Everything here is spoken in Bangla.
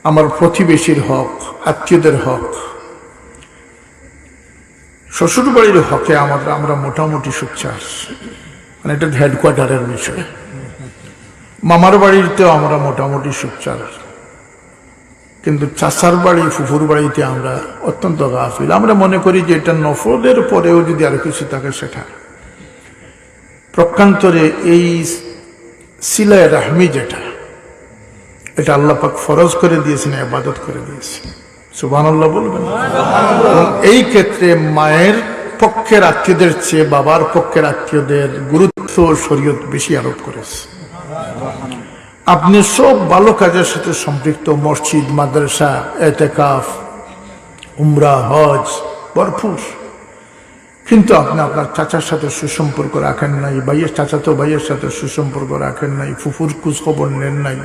আমার প্রতিবেশীর হক, আত্মীয়দের হক, শ্বশুর বাড়ির হকে আমরা মোটামুটি সুচ্ছ্বাস, মানে এটা হেডকোয়ার্টারের বিষয়। মামার বাড়িতেও আমরা মোটামুটি সুচ্ছ্বাস, কিন্তু চাচার বাড়ি, ফুফুর বাড়িতে আমরা অত্যন্ত গাফিল। আমরা মনে করি যে এটা নফলের পরেও যদি আর কিছু থাকে সেটা প্রকান্তরে এই সিলায়ে রাহমি যেটা, এটা আল্লাহ পাক ফরজ করে দিয়েছেন, ইবাদত করে দিয়েছেন। সুবহানাল্লাহ বলবেন। এই ক্ষেত্রে মায়ের পক্ষের আত্মীয়দের চেয়ে বাবার পক্ষের আত্মীয়দের গুরুত্ব শরীয়ত বেশি আরোপ করেছে। আপনি সব ভালো কাজের সাথে সম্পৃক্ত, মসজিদ, মাদ্রাসা, এতেকাফ, উমরা, হজ ভরপুর, কিন্তু আপনি আপনার চাচার সাথে সুসম্পর্ক রাখেন নাই, ভাইয়ের চাচা তো ভাইয়ের সাথে সুসম্পর্ক রাখেন নাই, ফুফুর খোঁজ খবর নেন নাই,